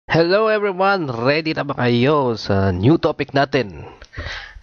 Hello everyone! Ready na ba kayo sa new topic natin?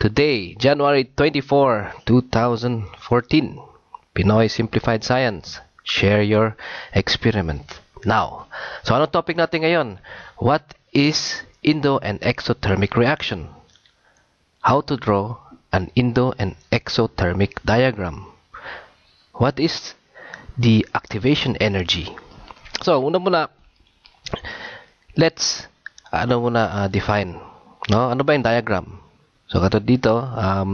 Today, January 24, 2014. Pinoy Simplified Science. Share your experiment. Now, so ano topic natin ngayon? What is endo and exothermic reaction? How to draw an endo and exothermic diagram? What is the activation energy? So, una muna, let's define, no? Ano ba yung diagram? So katulad dito, a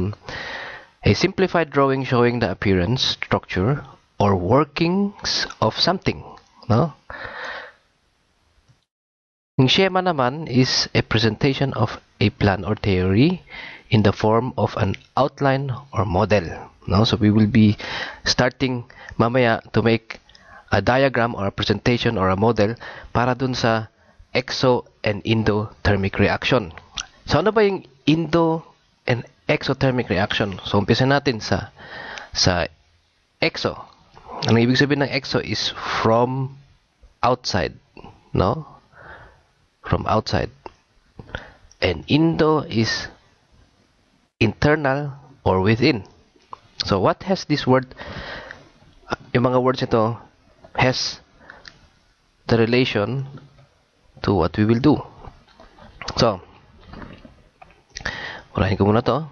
simplified drawing showing the appearance, structure, or workings of something, no? Yung schema naman is a presentation of a plan or theory in the form of an outline or model, no? So we will be starting mamaya to make a diagram or a presentation or a model para dun sa exo and endothermic reaction. So ano ba yung endo and exothermic reaction? So umpisa natin sa exo. Ang ibig sabihin ng exo is from outside, no? From outside. And endo is internal or within. So what has this word? Yung mga words ito has the relation to what we will do. So, urahin ko muna to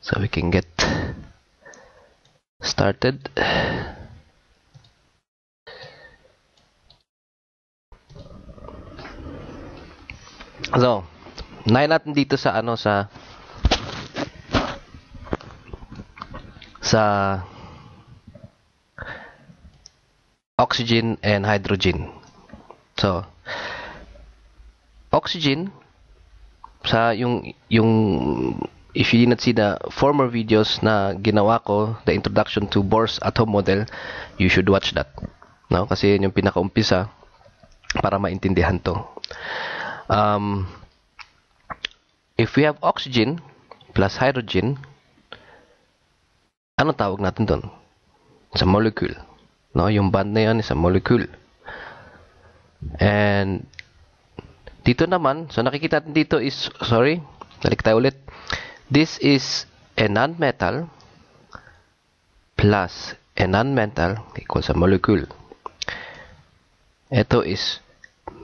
so we can get started. So, unahin natin dito sa sa oxygen and hydrogen. So, oxygen sa yung if you did not see the former videos na ginawa ko, the introduction to Bohr's atom model, you should watch that. No? Kasi yun yung pinakaumpisa para maintindihan to. If we have oxygen plus hydrogen, ano tawag natin doon? Sa molecule. No, yung bond na yun is a molecule. And dito naman, so nakikita natin dito is, balik tayo ulit. This is a non-metal plus a non-metal equals a molecule. Ito is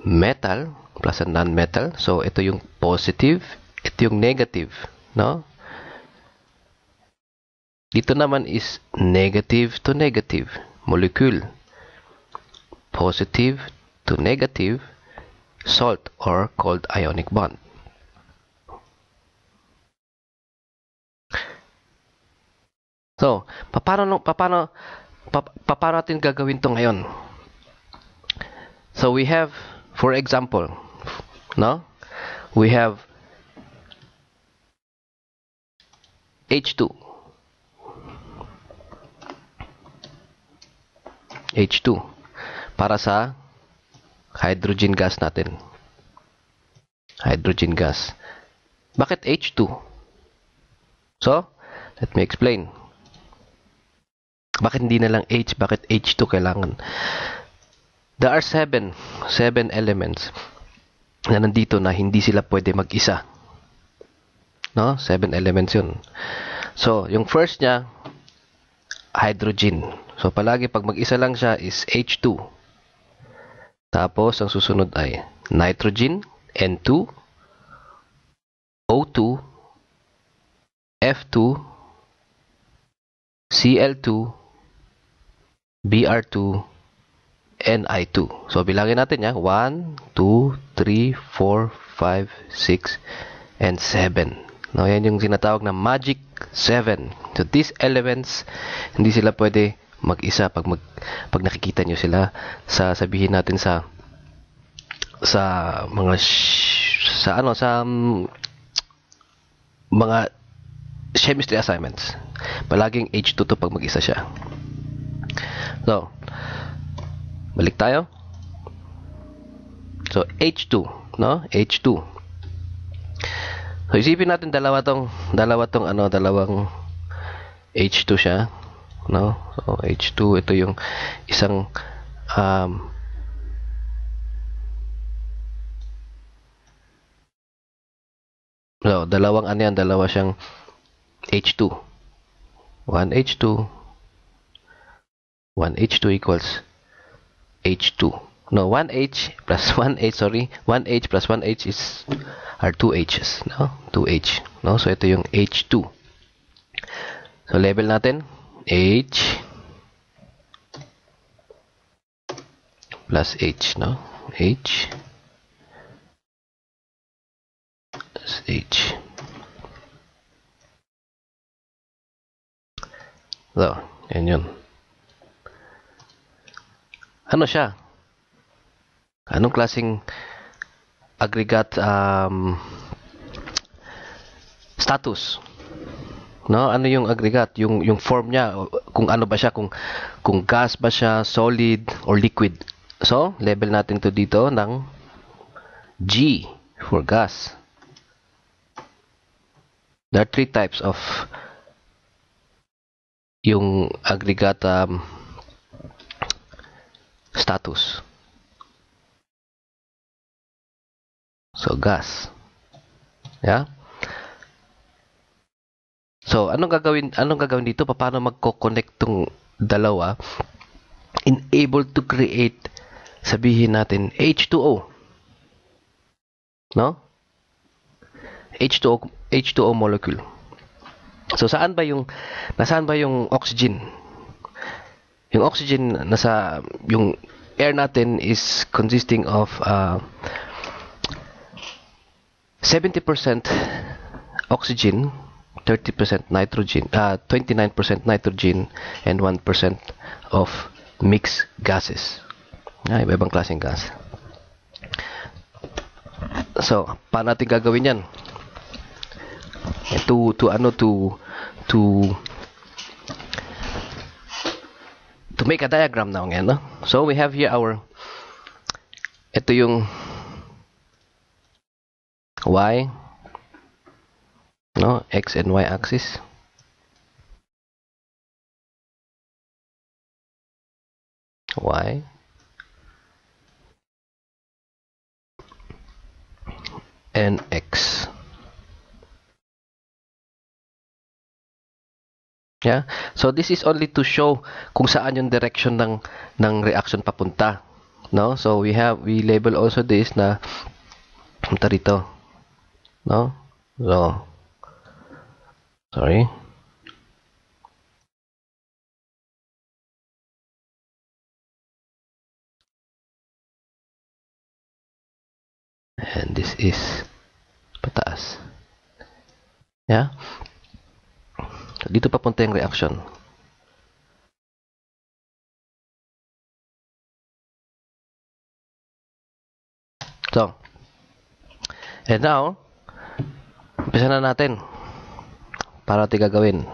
metal plus a non-metal. So ito yung positive, ito yung negative, no? Dito naman is negative to negative molecule, positive to negative salt or cold ionic bond. So, paano natin gagawin to ngayon? So we have, for example, no? We have H2. H2 para sa hydrogen gas natin. Hydrogen gas. Bakit H2? So, let me explain. Bakit hindi na lang H? Bakit H2 kailangan? There are seven elements na nandito na hindi sila pwede mag-isa. No? 7 elements yun. So, yung first niya, hydrogen. So, palagi pag mag-isa lang siya is H2. Tapos, ang susunod ay nitrogen, N2, O2, F2, Cl2, Br2, Ni2. So, bilangin natin yan. 1, 2, 3, 4, 5, 6, and 7. No, yan yung sinatawag na magic 7. So, these elements, hindi sila pwede mag-isa pag nakikita nyo sila sabihin natin sa mga chemistry assignments. Palaging H2 to pag mag-isa siya. So, balik tayo. So, H2, no? H2. So, isipin natin dalawang H2 siya, no? So, H2, ito yung isang So, dalawang ano yan, dalawa siyang H2. 1H2, 1H2 equals H2. No, 1H plus 1H, sorry. 1H plus 1H are 2H's, no? 2H, no? So, ito yung H2. So, label natin, H plus H, no? H plus H. So, yan yun. Ano siya? Anong klaseng aggregate status? No, ano yung aggregate? Yung form niya, kung ano ba siya, kung gas ba siya, solid or liquid. So, label natin to dito ng G for gas. There are three types of yung aggregate status. So, gas. Yeah? So, anong gagawin dito? Paano magko-connect tong dalawa? Able to create, sabihin natin, H2O. No? H2O molecule. So, nasaan ba yung oxygen? Yung oxygen, yung air natin is consisting of 70% oxygen, 30% nitrogen, 29% nitrogen, and 1% of mixed gases. Iba-ibang klaseng gas. So, paano natin gagawin yan? To make a diagram now ngayon, no? So, we have here ito yung Y, no? X and Y axis. Y. And X. Yeah. So this is only to show kung saan yung direction ng reaction papunta. No? So we label also this na punta rito. No? So sorry. And this is pataas. Yeah? So, dito papunta yung reaction. So, and now, umpisa na natin. Para natin gagawin.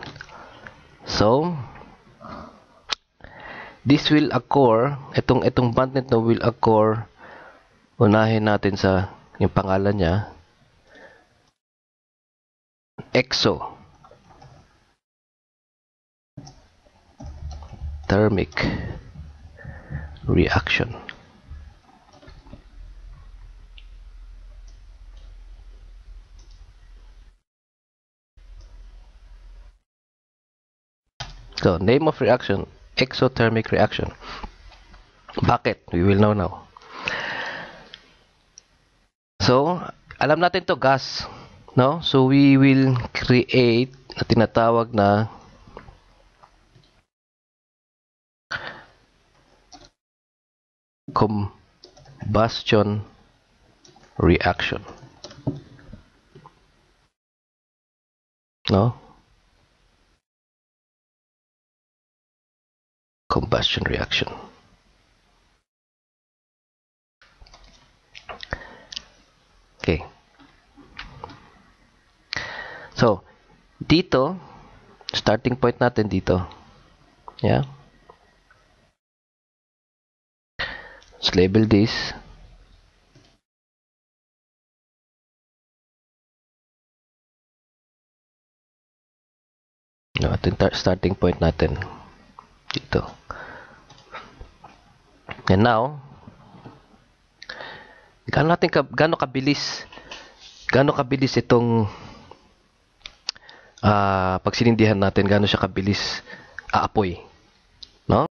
So, this will occur, itong bond nito will occur, unahin natin sa yung pangalan niya, exothermic reaction. So, name of reaction, exothermic reaction. Bakit? We will know now. So, alam natin to gas, no? So, we will create na tinatawag na combustion reaction. No? Combustion reaction. Okay. So, dito, starting point natin dito. Yeah? Let's label this. No, ito yung starting point natin. Dito. And now, gaano kabilis gaano kabilis itong pag sinindihan natin, gaano siya kabilis aapoy. No?